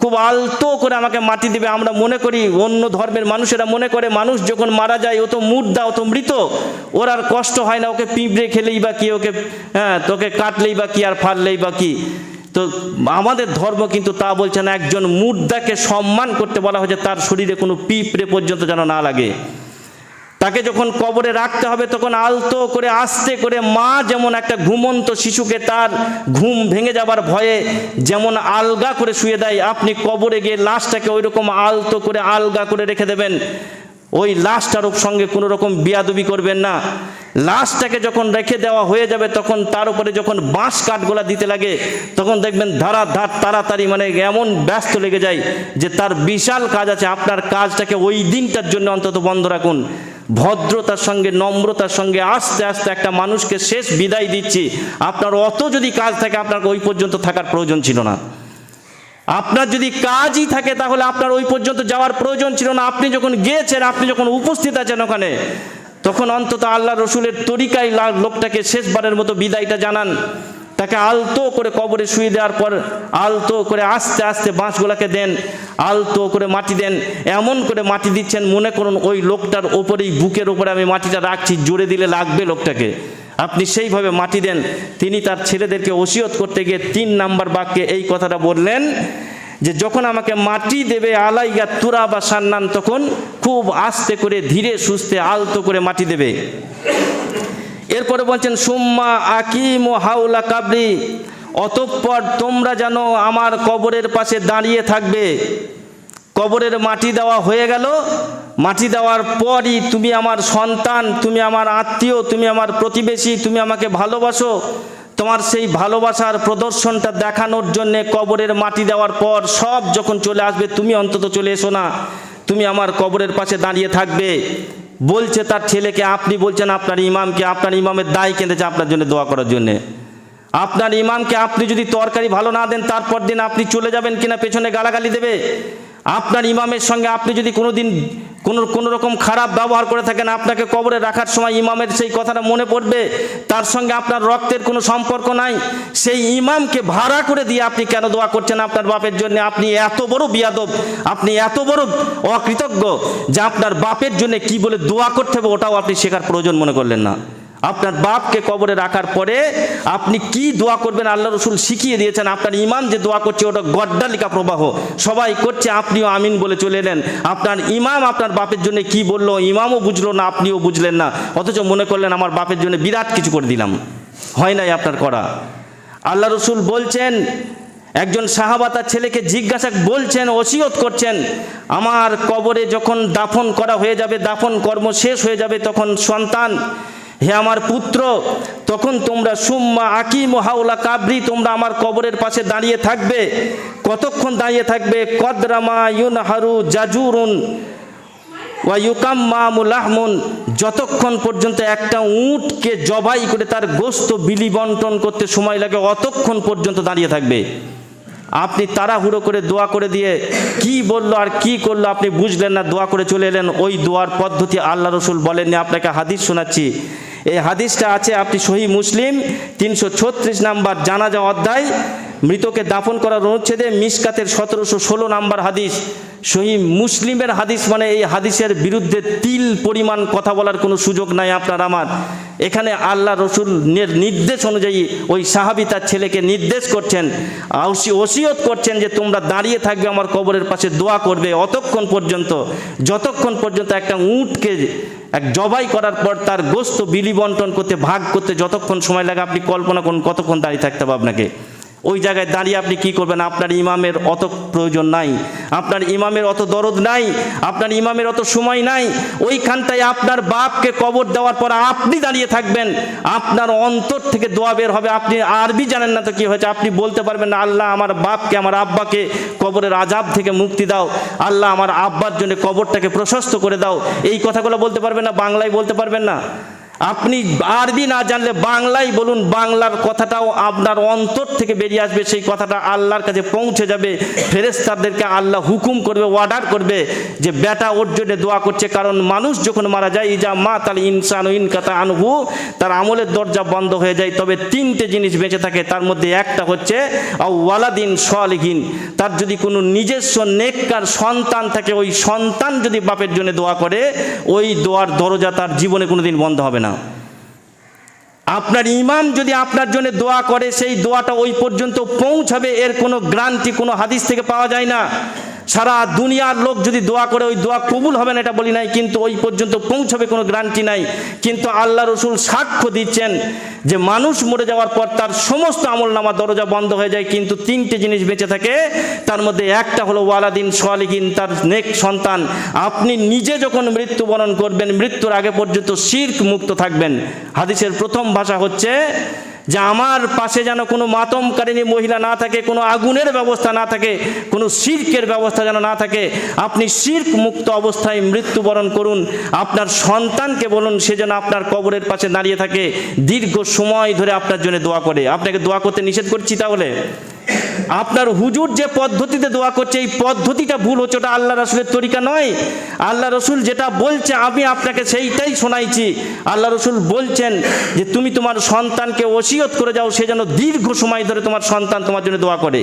খুব আলতো করে আমাকে মাটি দেবে। আমরা মনে করি, অন্য ধর্মের মানুষেরা মনে করে মানুষ যখন মারা যায় ও তো মুর্দা, ও তো মৃত, ওর আর কষ্ট হয় না, ওকে পিঁপড়ে খেলেই বা কি, ওকে তোকে কাটলেই বা কি, আর ফাড়লেই বা কি। তো আমাদের ধর্ম কিন্তু তা বলছে না। একজন মুর্দাকে সম্মান করতে বলা হয়েছে, তার শরীরে কোনো পিঁপড়ে পর্যন্ত যেন না লাগে। তাকে যখন কবরে রাখতে হবে তখন আলতো করে আস্তে করে, মা যেমন একটা ঘুমন্ত শিশুকে তার ঘুম ভেঙে যাবার ভয়ে যেমন আলগা করে শুয়ে দেয়, আপনি কবরে গিয়ে লাশটাকে ওই রকম আলতো করে আলগা করে রেখে দেবেন। ওই লাশটার সঙ্গে কোনো রকম বিয়াদবি করবেন না। লাশটাকে যখন রেখে দেওয়া হয়ে যাবে তখন তার উপরে যখন বাঁশ কাঠগোলা দিতে লাগে তখন দেখবেন ধারাধার তাড়াতাড়ি, মানে এমন ব্যস্ত লেগে যায় যে তার বিশাল কাজ আছে। আপনার কাজটাকে ওই দিনটার জন্য অন্তত বন্ধ রাখুন। ভদ্রতার সঙ্গে, নম্রতার সঙ্গে আস্তে আস্তে একটা মানুষকে শেষ বিদায় দিচ্ছি। আপনার অত যদি কাজ থাকে আপনার ওই পর্যন্ত থাকার প্রয়োজন ছিল না। আপনার যদি কাজই থাকে তাহলে আপনার ওই পর্যন্ত যাওয়ার প্রয়োজন ছিল না। আপনি যখন গিয়েছেন, আপনি যখন উপস্থিত আছেন ওখানে, তখন অন্তত আল্লাহ রসুলের তরিকায় লোকটাকে শেষবারের মতো বিদায়টা জানান। তাকে আলতো করে কবরে শুয়ে দেওয়ার পর আলতো করে আস্তে আস্তে বাঁশগুলাকে দেন, আলতো করে মাটি দেন। এমন করে মাটি দিচ্ছেন মনে করুন ওই লোকটার ওপরেই, বুকের ওপরে আমি মাটিটা রাখছি, জোরে দিলে লাগবে লোকটাকে। আপনি সেইভাবে মাটি দেন। তিনি তার ছেলেদেরকে ওসিয়ত করতে গিয়ে 3 নাম্বার বাক্যে এই কথাটা বললেন যে যখন আমাকে মাটি দেবে আলাইয়া তুরা বা সান্নান, তখন খুব আস্তে করে, ধীরে সুস্থে, আলতো করে মাটি দেবে। এরপরে বলছেন সুম্মা আকিমু হাউলা কাবরি, অতঃপর তোমরা যেন আমার কবরের পাশে দাঁড়িয়ে থাকবে। কবরের মাটি দেওয়া হয়ে গেল, মাটি দেওয়ার পরই তুমি আমার সন্তান, তুমি আমার আত্মীয়, তুমি আমার প্রতিবেশী, তুমি আমাকে ভালোবাসো। তোমার সেই ভালোবাসার প্রদর্শনটা দেখানোর জন্যে কবরের মাটি দেওয়ার পর সব যখন চলে আসবে, তুমি অন্তত চলে এসো না, তুমি আমার কবরের পাশে দাঁড়িয়ে থাকবে। বলছে তার ছেলেকে, আপনি বলছেন আপনার ইমামকে, আপনার ইমামের দায় কেঁদেছে আপনার জন্য দোয়া করার জন্যে। আপনার ইমামকে আপনি যদি তরকারি ভালো না দেন, তারপর দিন আপনি চলে যাবেন কিনা পেছনে গালাগালি দেবে। আপনার ইমামের সঙ্গে আপনি যদি কোনোদিন কোনো রকম খারাপ ব্যবহার করে থাকেন, আপনাকে কবরে রাখার সময় ইমামের সেই কথাটা মনে পড়বে। তার সঙ্গে আপনার রক্তের কোনো সম্পর্ক নাই, সেই ইমামকে ভাড়া করে দিয়ে আপনি কেন দোয়া করছেন আপনার বাপের জন্য? আপনি এত বড় বিয়াদব, আপনি এত বড় অকৃতজ্ঞ যে আপনার বাপের জন্য কি বলে দোয়া করতে হবে ওটাও আপনি শেখার প্রয়োজন মনে করলেন না। আপনার বাপকে কবরে রাখার পরে আপনি কি দোয়া করবেন আল্লাহ রসুল শিখিয়ে দিয়েছেন। আপনার ইমাম যে দোয়া করছে ওটা গড্ডালিকা প্রবাহ, সবাই করছে, আপনিও আমিন বলে চলে এলেন। আপনার ইমাম আপনার বাপের জন্য কি বললো, ইমামও বুঝলো না, আপনিও বুঝলেন না, অথচ মনে করলেন আমার বাপের জন্য বিরাট কিছু করে দিলাম। হয় নাই আপনার করা। আল্লাহ রসুল বলছেন, একজন সাহাবা তার ছেলেকে জিজ্ঞাসা বলছেন, ওসিয়ত করছেন, আমার কবরে যখন দাফন করা হয়ে যাবে, দাফন কর্ম শেষ হয়ে যাবে, তখন সন্তান, হে আমার পুত্র, তখন তোমরা সুম্মা আকিমু হাউলা কাবরি, তোমরা আমার কবরের পাশে দাঁড়িয়ে থাকবে। কতক্ষণ দাঁড়িয়ে থাকবে? কদরামা ইউনহারু জাজুরুন ওয়া ইউকাম্মামু লাহমুন, যতক্ষণ পর্যন্ত একটা উটকে জবাই করে তার গোশত বিলি বন্টন করতে সময় লাগে, অতক্ষণ পর্যন্ত দাঁড়িয়ে থাকবে। আপনি তাড়াহুড়ো করে দোয়া করে দিয়ে কি বললো আর কি করলো আপনি বুঝলেন না, দোয়া করে চলে এলেন। ওই দোয়ার পদ্ধতি আল্লাহ রসুল বলেননি। আপনাকে হাদিস শোনাচ্ছি, এই হাদিসটা আছে আপনি সহিহ মুসলিম 336 নাম্বার জানাজা অধ্যায়, মৃতকে দাফন করার অনুচ্ছেদে, মিশকাতের 1716 নাম্বার হাদিস। সহিহ মুসলিমের হাদিস, মানে এই হাদিসের বিরুদ্ধে তিল পরিমাণ কথা বলার কোনো সুযোগ নাই আপনার আমার। এখানে আল্লাহ রসুলের নির্দেশ অনুযায়ী ওই সাহাবী তার ছেলেকে নির্দেশ করছেন, ওসিয়ত করছেন যে তোমরা দাঁড়িয়ে থাকবে আমার কবরের পাশে, দোয়া করবে অতক্ষণ পর্যন্ত, যতক্ষণ পর্যন্ত একটা উটকে জবাই করার পর তার গোশত বিলি বন্টন করতে, ভাগ করতে যতক্ষণ সময় লাগে আপনি কল্পনা করুন কতক্ষণ দাঁড়িয়ে থাকতে হবে আপনাকে। ওই জায়গায় দাঁড়িয়ে আপনি কি করবেন? আপনার ইমামের অত প্রয়োজন নাই, আপনার ইমামের অত দরদ নাই, আপনার ইমামের অত সময় নাই। ওইখানটায় আপনার বাপকে কবর দেওয়ার পর আপনি দাঁড়িয়ে থাকবেন, আপনার অন্তর থেকে দোয়া বের হবে। আপনি আরবি জানেন না তো কি হয়েছে, আপনি বলতে পারবেন না আল্লাহ আমার বাপকে, আমার আব্বাকে কবরের আযাব থেকে মুক্তি দাও, আল্লাহ আমার আব্বার জন্য কবরটাকে প্রশস্ত করে দাও, এই কথাগুলো বলতে পারবেন না, বাংলায় বলতে পারবেন না। আপনি আরবি না জানলে বাংলায় বলুন, বাংলার কথাটাও আপনার অন্তর থেকে বেরিয়ে আসবে, সেই কথাটা আল্লাহর কাছে পৌঁছে যাবে। ফেরেশতাদেরকে আল্লাহ হুকুম করবে, অর্ডার করবে যে বেটা ওর জন্য দোয়া করছে। কারণ মানুষ যখন মারা যায়, ইজা মাতাল ইনসানু ইনকাতা আনহু, তার আমলের দরজা বন্ধ হয়ে যায়, তবে তিনটে জিনিস বেঁচে থাকে, তার মধ্যে একটা হচ্ছে ওয়ালাদিন সালিহিন, তার যদি কোনো নিজস্ব নেককার সন্তান থাকে, ওই সন্তান যদি বাপের জন্য দোয়া করে, ওই দোয়ার দরজা তার জীবনে কোনোদিন বন্ধ হবে না। আপনার ইমাম যদি আপনার জন্য দোয়া করে, সেই দোয়াটা ওই পর্যন্ত পৌঁছাবে, এর কোনো গ্যারান্টি কোনো হাদিস থেকে পাওয়া যায় না। সারা দুনিয়ার লোক যদি দোয়া করে, ওই দোয়া কবুল হবে না এটা বলি নাই, কিন্তু ওই পর্যন্ত পৌঁছাবে কোনো গ্যারান্টি নাই। কিন্তু আল্লাহ রসুল সাক্ষ্য দিচ্ছেন যে মানুষ মরে যাওয়ার পর তার সমস্ত আমলনামা দরজা বন্ধ হয়ে যায়, কিন্তু তিনটে জিনিস বেঁচে থাকে, তার মধ্যে একটা হলো ওয়ালাদিন সালিহিন, তার নেক সন্তান। আপনি নিজে যখন মৃত্যুবরণ করবেন, মৃত্যুর আগে পর্যন্ত শিরক মুক্ত থাকবেন। হাদিসের প্রথম ভাষা হচ্ছে যে আমার পাশে যেন কোনো মাতমকারিণী মহিলা না থাকে, কোনো আগুনের ব্যবস্থা না থাকে, কোনো শিরকের ব্যবস্থা যেন না থাকে। আপনি শিরক মুক্ত অবস্থায় মৃত্যুবরণ করুন। আপনার সন্তানকে বলুন সে যেন আপনার কবরের পাশে দাঁড়িয়ে থাকে, দীর্ঘ সময় ধরে আপনার জন্য দোয়া করে। আপনাকে দোয়া করতে নিষেধ করছি, তাহলে আপনার হুজুর যে পদ্ধতিতে দোয়া করছে, এই পদ্ধতিটা ভুল হচ্ছে, ওটা আল্লাহ রসুলের তরিকা নয়। আল্লাহ রসুল যেটা বলছে আমি আপনাকে সেইটাই শোনাইছি। আল্লাহ রসুল বলছেন যে তুমি তোমার সন্তানকে ওসিয়ত করে যাও, সে যেন দীর্ঘ সময় ধরে তোমার সন্তান তোমার জন্য দোয়া করে।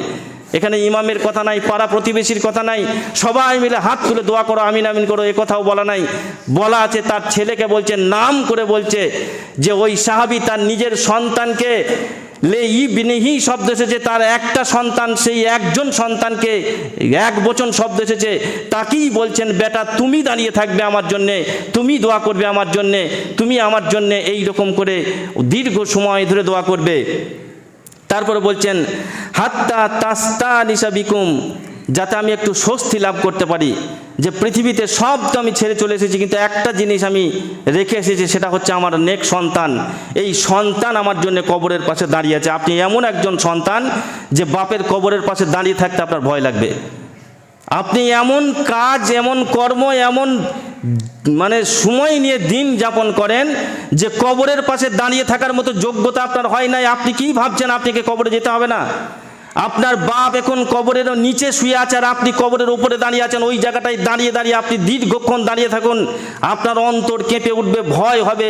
এখানে ইমামের কথা নাই, পাড়া প্রতিবেশীর কথা নাই, সবাই মিলে হাত তুলে দোয়া করো, আমিন আমিন করো, এ কথাও বলা নাই। বলা আছে তার ছেলেকে বলছে, নাম করে বলছে যে ওই সাহাবী তার নিজের সন্তানকে, লে ইবনিহি শব্দ এসেছে, তার একটা সন্তান, সেই একজন সন্তানকে এক বচন শব্দ এসেছে, তাকেই বলছেন বেটা তুমি দাঁড়িয়ে থাকবে আমার জন্যে, তুমি দোয়া করবে আমার জন্যে, তুমি আমার জন্যে এই রকম করে দীর্ঘ সময় ধরে দোয়া করবে। তারপরে বলছেন হাত্তা তাস্তানিসা বিকুম, যাতে আমি একটু স্বস্তি লাভ করতে পারি, যে পৃথিবীতে সব তো আমি ছেড়ে চলে এসেছি, কিন্তু একটা জিনিস আমি রেখে এসেছি, সেটা হচ্ছে আমার নেক সন্তান। এই সন্তান আমার জন্য কবরের পাশে দাঁড়িয়ে আছে। আপনি এমন একজন সন্তান যে বাপের কবরের পাশে দাঁড়িয়ে থাকতে আপনার ভয় লাগবে। আপনি এমন কাজ, এমন কর্ম, এমন মানে সময় নিয়ে দিন যাপন করেন যে কবরের পাশে দাঁড়িয়ে থাকার মতো যোগ্যতা আপনার হয় নাই। আপনি কি ভাবছেন আপনাকে কবরে যেতে হবে না? আপনার বাপ এখন কবরের নিচে শুয়ে আছে আর আপনি কবরের উপরে দাঁড়িয়ে আছেন। ওই জায়গাটায় দাঁড়িয়ে দাঁড়িয়ে আপনি দীর্ঘক্ষণ দাঁড়িয়ে থাকুন, আপনার অন্তর কেঁপে উঠবে, ভয় হবে।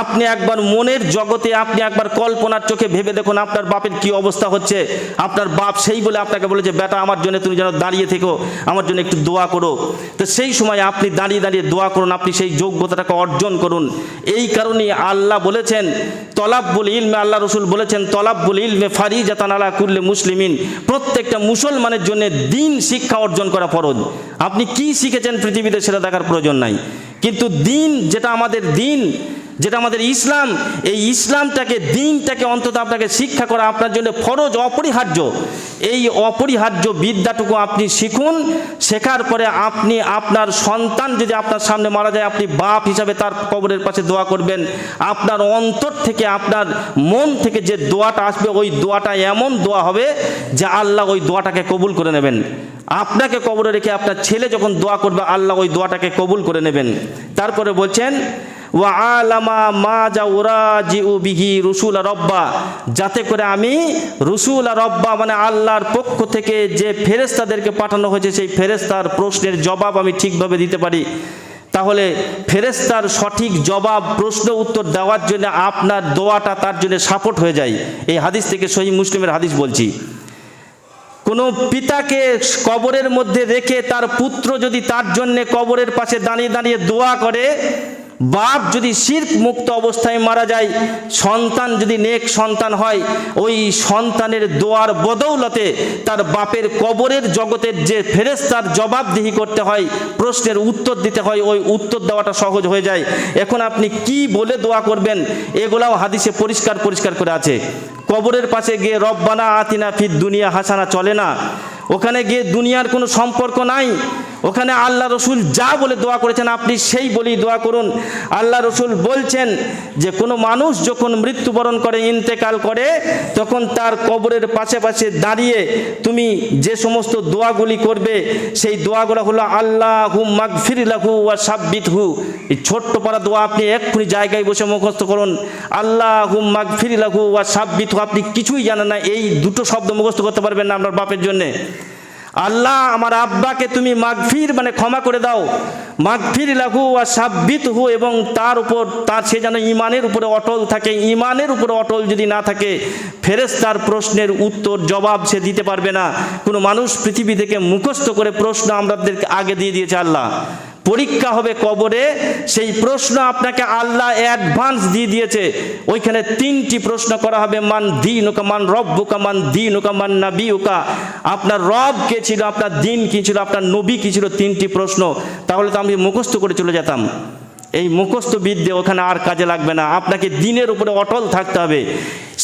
আপনি একবার মনের জগতে, আপনি একবার কল্পনার চোখে ভেবে দেখুন আপনার বাপের কি অবস্থা হচ্ছে। আপনার বাপ সেই বলে আপনাকে বলে যে বেটা আমার জন্য তুমি যেন দাঁড়িয়ে থেকো, আমার জন্য একটু দোয়া করো। তো সেই সময় আপনি দাঁড়িয়ে দাঁড়িয়ে দোয়া করুন, আপনি সেই যোগ্যতাটাকে অর্জন করুন। এই কারণেই আল্লাহ বলেছেন তলাব্বুল ইলমে, আল্লাহ রসুল বলেছেন তলাব্বুল ইলমে ফারিজাতান আলা কুল্লি মুসলিমিন, প্রত্যেকটা মুসলমানের জন্য দিন শিক্ষা অর্জন করা ফরজ। আপনি কি শিখেছেন পৃথিবীতে সেটা দেখার প্রয়োজন নাই, কিন্তু দিন যেটা আমাদের দিন, যেটা আমাদের ইসলাম, এই ইসলামটাকে, দিনটাকে অন্তত আপনাকে শিক্ষা করা আপনার জন্য ফরজ, অপরিহার্য। এই অপরিহার্য বিদ্যাটুকু আপনি শিখুন। শেখার পরে আপনি আপনার সন্তান যদি আপনার সামনে মারা যায়, আপনি বাপ হিসাবে তার কবরের পাশে দোয়া করবেন। আপনার অন্তর থেকে, আপনার মন থেকে যে দোয়াটা আসবে, ওই দোয়াটা এমন দোয়া হবে যে আল্লাহ ওই দোয়াটাকে কবুল করে নেবেন। আপনাকে কবরে রেখে আপনার ছেলে যখন দোয়া করবে, আল্লাহ ওই দোয়াটাকে কবুল করে নেবেন। তারপরে বলছেন ওয়া আলামা মা জাউরাজিউ বিহি রুসুল রব্বা, যাতে করে আমি রুসুল রব্বা মানে আল্লাহর পক্ষ থেকে যে ফেরেশতাদেরকে পাঠানো হয়েছে, সেই ফেরেশতার প্রশ্নের জবাব আমি ঠিকভাবে দিতে পারি। তাহলে ফেরেশতার সঠিক জবাব, প্রশ্ন উত্তর দেওয়ার জন্য আপনার দোয়াটা তার জন্য সাপোর্ট হয়ে যায়। এই হাদিস থেকে, সহিহ মুসলিমের হাদিস বলছি। কোনো পিতাকে কবরের মধ্যে রেখে তার পুত্র যদি তার জন্যে কবরের পাশে দাঁড়িয়ে দাঁড়িয়ে দোয়া করে, বাপ যদি শিরক মুক্ত অবস্থায় মারা যায়, সন্তান যদি নেক সন্তান হয়, ওই সন্তানের দোয়ার বদৌলতে তার বাপের কবরের জগতের যে ফেরেশতার জবাবদিহি করতে হয়, প্রশ্নের উত্তর দিতে হয়, ওই উত্তর দেওয়াটা সহজ হয়ে যায়। এখন আপনি কি বলে দোয়া করবেন, এগুলাও হাদিসে পরিষ্কার পরিষ্কার করে আছে। কবরের পাশে গিয়ে রব্বানা আতিনা ফিদ দুনিয়া হাসানা চলে না, ওখানে গিয়ে দুনিয়ার কোনো সম্পর্ক নাই। ওখানে আল্লাহ রসুল যা বলে দোয়া করেছেন আপনি সেই বলেই দোয়া করুন। আল্লাহ রসুল বলছেন যে কোনো মানুষ যখন মৃত্যুবরণ করে, ইন্তেকাল করে, তখন তার কবরের পাশে পাশে দাঁড়িয়ে তুমি যে সমস্ত দোয়াগুলি করবে, সেই দোয়াগুলো হলো আল্লাহু মাগফির লাহু ওয়া সাব্বিতহু। এই ছোট্ট পারা দোয়া আপনি এক্ষুনি জায়গায় বসে মুখস্থ করুন, আল্লাহু মাগফির লাহু ওয়া সাব্বিতহু। আপনি কিছুই জানেন না, এই দুটো শব্দ মুখস্থ করতে পারবেন না আপনার বাপের জন্যে। আল্লাহ আমার আব্বাকে তুমি মাগফির মানে ক্ষমা করে দাও, মাগফির লাহু ওয়া সাব্বিতহু, এবং তার উপর সে যেন ঈমানের উপরে অটল থাকে। ঈমানের উপরে অটল যদি না থাকে, ফেরেশতার প্রশ্নের উত্তর জবাব সে দিতে পারবে না। কোনো মানুষ পৃথিবী থেকে মুখস্থ করে প্রশ্ন আমাদেরকে আগে দিয়ে দিয়েছে আল্লাহ। পরীক্ষা হবে কবরে, সেই প্রশ্ন আপনাকে আল্লাহ অ্যাডভান্স দিয়ে দিয়েছে। ওইখানে 3টি প্রশ্ন করা হবে, মান দীনুকা, মান রব্বুকা, মান দীনুকা, মান নাবিয়ুকা। আপনার রব কে ছিল, আপনার দিন কি ছিল, আপনার নবী কি ছিল, 3টি প্রশ্ন। তাহলে তো আমি মুখস্থ করে চলে যেতাম। এই মুখস্থ বিদ্যে ওখানে আর কাজে লাগবে না, আপনাকে দিনের উপরে অটল থাকতে হবে।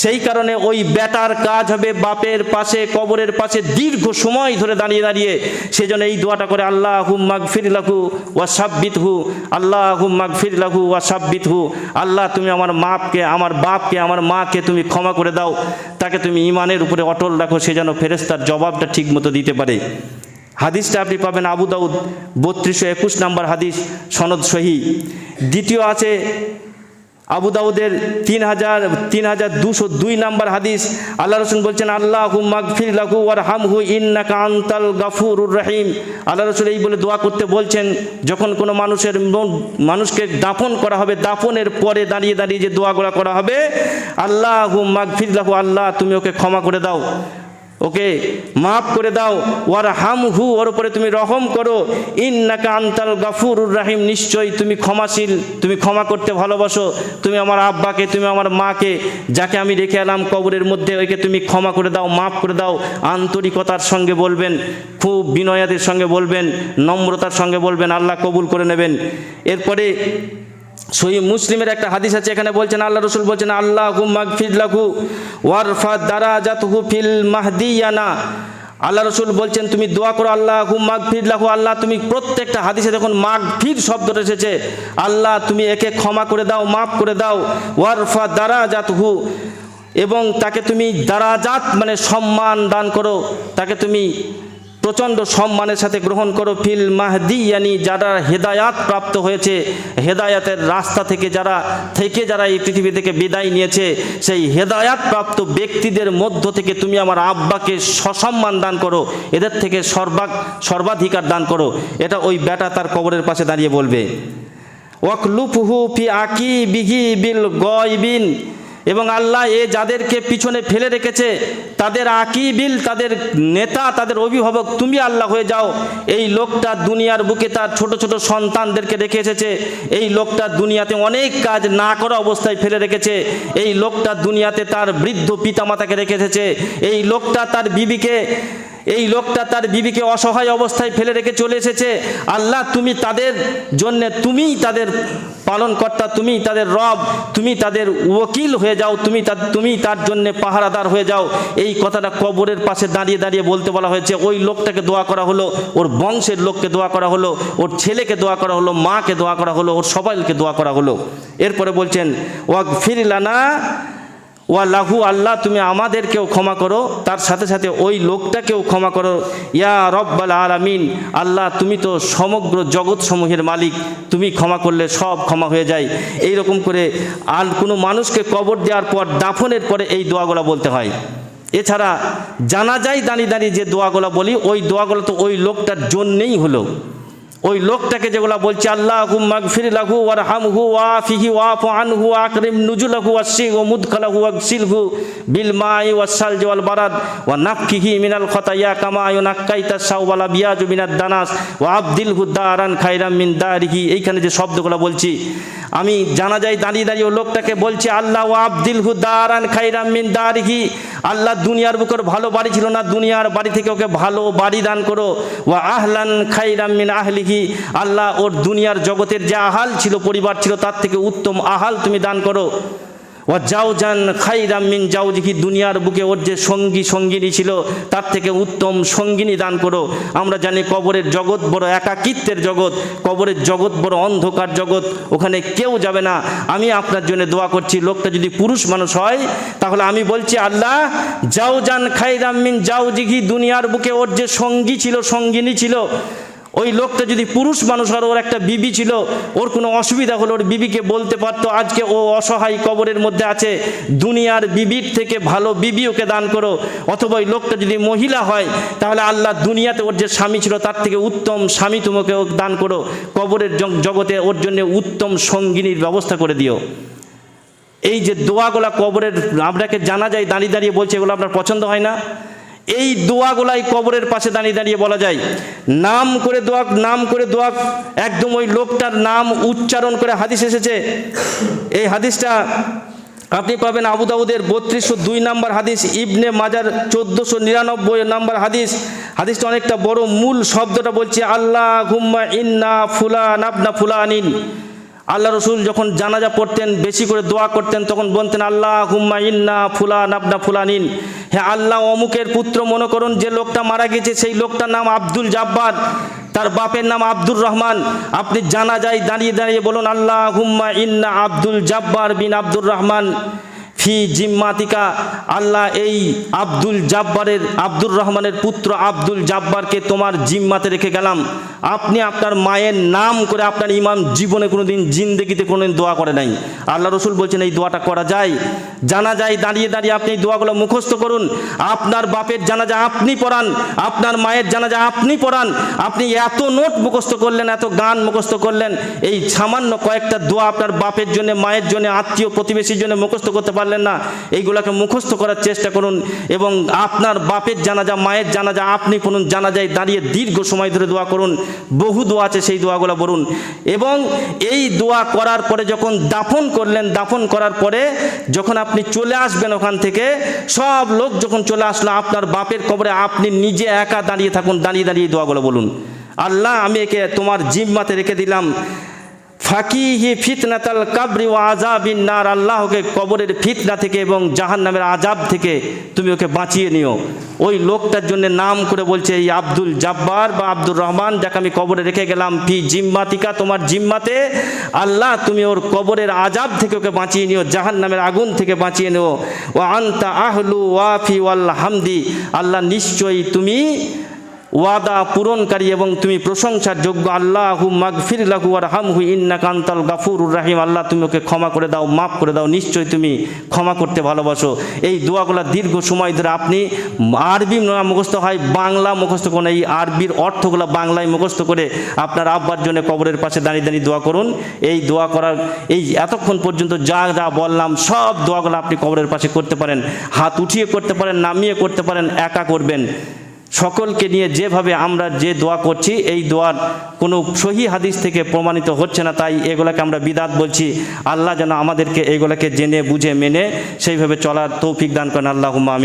সেই কারণে ওই বেটার কাজ হবে বাপের পাশে, কবরের পাশে দীর্ঘ সময় ধরে দাঁড়িয়ে দাঁড়িয়ে সেজন্য এই দোয়াটা করে, আল্লাহু মাগফির লাহু ওয়া সাব্বিতহু, আল্লাহু মাগফির লাহু ওয়া সাব্বিতহু। আল্লাহ তুমি আমার বাপকে, আমার মাকে তুমি ক্ষমা করে দাও, তাকে তুমি ঈমানের উপরে অটল রাখো, সে যেন ফেরেশতার জবাবটা ঠিক মতো দিতে পারে। হাদিসটা আপনি পাবেন আবু দাউদ 3221 নম্বর হাদিস, সনদ সহি। দ্বিতীয় আছে আবু দাউদের 3202 নম্বর হাদিস। আল্লাহ রাসূল বলছেন, আল্লাহু মাগফির লাহু ওয়ারহামহু ইন্নাকা আনতাল গাফুরুর রহিম। আল্লাহ রাসূল এই বলে দোয়া করতে বলছেন, যখন কোনো মানুষকে দাফন করা হবে, দাফনের পরে দাঁড়িয়ে দাঁড়িয়ে যে দোয়াগুলো করা হবে, আল্লাহু মাগফির লাহু, আল্লাহ তুমি ওকে ক্ষমা করে দাও, ওকে মাফ করে দাও, ওয়ারহামহু, ওর উপরে তুমি রহম করো, ইন্নাকা আনতাল গাফুরুর রহিম, নিশ্চয়ই তুমি ক্ষমাশীল, তুমি ক্ষমা করতে ভালোবাসো। তুমি আমার আব্বাকে, তুমি আমার মাকে, যাকে আমি রেখে এলাম কবরের মধ্যে, ওইকে তুমি ক্ষমা করে দাও, মাফ করে দাও। আন্তরিকতার সঙ্গে বলবেন, খুব বিনয়াদের সঙ্গে বলবেন, নম্রতার সঙ্গে বলবেন, আল্লাহ কবুল করে নেবেন। এরপরে সহিহ মুসলিমের একটা হাদিস আছে, এখানে বলছেন, আল্লাহ রাসূল বলছেন, আল্লাহু মাগফির লাহু ওয়ারফা দারাজাতুহু ফিল মাহদিয়ানা। আল্লাহ রাসূল বলছেন তুমি দোয়া করো, আল্লাহু মাগফির লাহু, আল্লাহ তুমি, প্রত্যেকটা হাদিসে দেখুন মাগফির শব্দটা এসেছে, আল্লাহ তুমি একে ক্ষমা করে দাও, মাফ করে দাও। ওয়ারফা দারাজাতুহু, এবং তাকে তুমি দারাজাত মানে সম্মান দান করো, তাকে তুমি প্রচণ্ড সম্মানের সাথে গ্রহণ করো। ফিল মাহদিয়ানি, যারা হেদায়াত প্রাপ্ত হয়েছে, হেদায়াতের রাস্তা থেকে যারা এই পৃথিবী থেকে বিদায় নিয়েছে, সেই হেদায়াত প্রাপ্ত ব্যক্তিদের মধ্য থেকে তুমি আমার আব্বাকে সসম্মান দান করো, এদের থেকে সর্বাধিকার দান করো। এটা ওই বেটা তার কবরের পাশে দাঁড়িয়ে বলবে। ওয়াকলুফহু ফি আকিবিহি বিল গায়বিন, এবং আল্লাহ যাদেরকে পিছনে ফেলে রেখেছে তাদের আকিবিল, তাদের নেতা, তাদের অভিভাবক তুমি আল্লাহ হয়ে যাও। এই লোকটা দুনিয়ার বুকে তার ছোট ছোট সন্তানদেরকে রেখে এসেছে, এই লোকটা দুনিয়াতে অনেক কাজ না করা অবস্থায় ফেলে রেখেছে, এই লোকটা দুনিয়াতে তার বৃদ্ধ পিতামাতাকে রেখে এসেছে, এই লোকটা তার বিবিকে অসহায় অবস্থায় ফেলে রেখে চলে এসেছে। আল্লাহ তুমি তাদের জন্য, তুমি তাদের পালনকর্তা, তুমি তাদের রব, তুমি তাদের ওকিল হয়ে যাও, তুমি তার জন্য পাহারাদার হয়ে যাও। এই কথাটা কবরের পাশে দাঁড়িয়ে দাঁড়িয়ে বলতে বলা হয়েছে। ওই লোকটাকে দোয়া করা হলো, ওর বংশের লোককে দোয়া করা হলো, ওর ছেলেকে দোয়া করা হলো, মাকে দোয়া করা হলো, ওর সবাইকে দোয়া করা হলো। এরপরে বলছেন ওয়াগফির লানা ওয়া লাহু, আল্লাহ তুমি আমাদেরকেও ক্ষমা করো, তার সাথে সাথে ওই লোকটাকেও ক্ষমা করো। ইয়া রব্বাল আলামিন, আল্লাহ তুমি তো সমগ্র জগৎ সমূহের মালিক, তুমি ক্ষমা করলে সব ক্ষমা হয়ে যায়। এই রকম করে আর কোনো মানুষকে কবর দেওয়ার পর, দাফনের পরে এই দোয়াগুলো বলতে হয়। এছাড়া জানাজায় দাঁড়িয়ে দাঁড়িয়ে যে দোয়াগুলো বলি, ওই দোয়াগুলো তো ওই লোকটার জন্যেই হলো, ওই লোকটাকে যেগুলা বলছে আল্লাহুম্মা গফির লাহু ওয়ারহামহু ওয়াফিহি ওয়াফু আনহু আকরিম নুজুলাহু ওয়াসসিগহু মুদখালাহু ওয়াগসিলহু বিল মাই ওয়াসসালজি ওয়াল বারাদ ওয়া নাক্কিহি মিনাল খাতায়া কামা ইউনাক্কাইতা সাওবাল আবিয়াজু মিনাদ দানাস ওয়া আবদিলহু দারান খায়রাম মিন দারিহি। এইখানে যে শব্দগুলো বলছি আমি জানাজায় দাঁড়িয়ে দাঁড়িয়ে ওই লোকটাকে বলছি আল্লাহ ওয়া আবদিলহু দারান খায়রাম মিন দারিহি, আল্লাহ দুনিয়ার বুকের ভালো বাড়ি ছিল না, দুনিয়ার বাড়ি থেকে ওকে ভালো বাড়ি দান করো। ওয়া আহলান খায়রাম মিন আহলিহি, আল্লাহ ওর দুনিয়ার জগতের যে আহাল ছিল, পরিবার ছিল, তার থেকে উত্তম আহাল তুমি দান করো। ওয়া জাওজান খায়রাম মিন জাওজিহি, দুনিয়ার বুকে ওর যে সঙ্গিনী ছিল তার থেকে উত্তম সঙ্গিনী দান করো। আমরা জানি কবরের জগৎ বড় একাকিত্বের জগৎ, কবরের জগৎ বড় অন্ধকার জগৎ, ওখানে কেউ যাবে না। আমি আপনার জন্য দোয়া করছি, লোকটা যদি পুরুষ মানুষ হয় তাহলে আমি বলছি আল্লাহ জাওজান খায়রাম মিন জাওজিহি, দুনিয়ার বুকে ওর যে সঙ্গী ছিল, সঙ্গিনী ছিল, ওই লোকটা যদি পুরুষ মানুষ আর ওর একটা বিবি ছিল, ওর কোনো অসুবিধা হলো ওর বিবিকে বলতে পারতো আজকে ও অসহায় কবরের মধ্যে আছে, দুনিয়ার বিবির থেকে ভালো বিবি ওকে দান করো। অথবা ওই লোকটা যদি মহিলা হয় তাহলে আল্লাহ দুনিয়াতে ওর যে স্বামী ছিল তার থেকে উত্তম স্বামী তোমাকে দান করো, কবরের জগতে ওর জন্য উত্তম সঙ্গিনীর ব্যবস্থা করে দিও। এই যে দোয়াগুলা কবরের আপনাকে জানা যায় দাঁড়িয়ে দাঁড়িয়ে বলছে, এগুলো আপনার পছন্দ হয় না? এই দোয়াগুলাই কবরের পাশে দাঁড়িয়ে দাঁড়িয়ে বলা যায়, নাম করে দোয়া একদম ওই লোকটার নাম উচ্চারণ করে হাদিস এসেছে। এই হাদিসটা আপনি পাবেন আবু দাউদের 3202 নম্বর হাদিস, ইবনে মাজার 1499 নম্বর হাদিস। হাদিসটা অনেকটা বড়, মূল শব্দটা বলছে আল্লাহুম্মা ইন্না ফুলান আবনা ফুলানিন। আল্লাহ রসুল যখন জানাজা পড়তেন, বেশি করে দোয়া করতেন, তখন বলতেন আল্লাহুম্মা ইন্না ফুলান আবনা ফুলানিন, হ্যাঁ আল্লাহ অমুকের পুত্র, মনে করুন যে লোকটা মারা গেছে সেই লোকটার নাম আব্দুল জাব্বার, তার বাপের নাম আব্দুর রহমান। আপনি জানাজায় দাঁড়িয়ে দাঁড়িয়ে বলুন আল্লাহুম্মা ইন্না আব্দুল জাব্বার বিন আব্দুর রহমান ফি জিম্মাতিকা, আল্লাহ এই আব্দুর রহমানের পুত্র আব্দুল জাব্বারকে তোমার জিম্মাতে রেখে গেলাম। আপনি আপনার মায়ের নাম করে আপনার ইমাম জীবনে কোনোদিন জিন্দেগিতে কোনোদিন দোয়া করে নাই। আল্লাহ রসুল বলছেন এই দোয়াটা করা যায়। জানাজায় দাঁড়িয়ে দাঁড়িয়ে আপনি এই দোয়াগুলো মুখস্থ করুন। আপনার বাপের জানাজা আপনি পড়ান, আপনার মায়ের জানাজা আপনি পড়ান। আপনি এত নোট মুখস্থ করলেন, এত গান মুখস্থ করলেন, এই সামান্য কয়েকটা দোয়া আপনার বাপের জন্য, মায়ের জন্য, আত্মীয় প্রতিবেশীর জন্য মুখস্থ করতে পারলেন না, এইগুলাকে মুখস্থ করার চেষ্টা করুন। এবং আপনার বাপের জানাজা, মায়ের জানাজা আপনি পড়ুন, জানাজায় দাঁড়িয়ে দীর্ঘ সময় ধরে দোয়া করুন। বহু দোয়া আছে, সেই দোয়াগুলো বলুন। এবং এই দোয়া করার পরে যখন দাফন করলেন, দাফন করার পরে যখন আপনি চলে আসবেন ওখান থেকে, সব লোক যখন চলে আসলো আপনার বাপের কবরে, আপনি নিজে একা দাঁড়িয়ে থাকুন, দাঁড়িয়ে দাঁড়িয়ে দোয়াগুলো বলুন। আল্লাহ আমি একে তোমার জিম্মাতে রেখে দিলাম, ফাকিহি ফিতনাতাল কাবরি ওয়া আযাবিন নার, আল্লাহকে কবরের ফিতনা থেকে এবং জাহান্নামের আযাব থেকে তুমি ওকে বাঁচিয়ে নিও। ওই লোকটার জন্য নাম করে বলছে এই আব্দুল জাব্বার বা আব্দুর রহমান, যাকে আমি কবরে রেখে গেলাম, ফি জিম্মাতিকা, তোমার জিম্মাতে, আল্লাহ তুমি ওর কবরের আযাব থেকে ওকে বাঁচিয়ে নিও, জাহান্নামের আগুন থেকে বাঁচিয়ে নিও। ওয়া আনতা আহলু ওয়াফি ওয়াল হামদি, আল্লাহ নিশ্চয়ই তুমি ওয়াদা পূরণকারী এবং তুমি প্রশংসার যোগ্য। আল্লাহুম্মা গফির লাহু ওয়ারহামহু ইন্নাকা আনতাল গাফুরুর রহিম, আল্লাহ তুমি ওকে ক্ষমা করে দাও, মাফ করে দাও, নিশ্চয়ই তুমি ক্ষমা করতে ভালোবাসো। এই দোয়াগুলো দীর্ঘ সময় ধরে আপনি আরবি মুখস্থ হয়, বাংলা মুখস্থ করুন, এই আরবির অর্থগুলো বাংলায় মুখস্থ করে আপনার আব্বার জন্য কবরের পাশে দাঁড়িয়ে দাঁড়িয়ে দোয়া করুন। এই দোয়া করার এই এতক্ষণ পর্যন্ত যা যা বললাম সব দোয়াগুলো আপনি কবরের পাশে করতে পারেন, হাত উঠিয়ে করতে পারেন, নামিয়ে করতে পারেন, একা করবেন। সকলকে নিয়ে যেভাবে আমরা যে দোয়া করছি, এই দোয়ার কোনো সহি হাদিস থেকে প্রমাণিত হচ্ছে না, তাই এগুলোকে আমরা বিদআত বলছি। আল্লাহ যেন আমাদেরকে এইগুলোকে জেনে বুঝে মেনে সেইভাবে চলার তৌফিক দান করেন। আল্লাহুম্মা আমিন।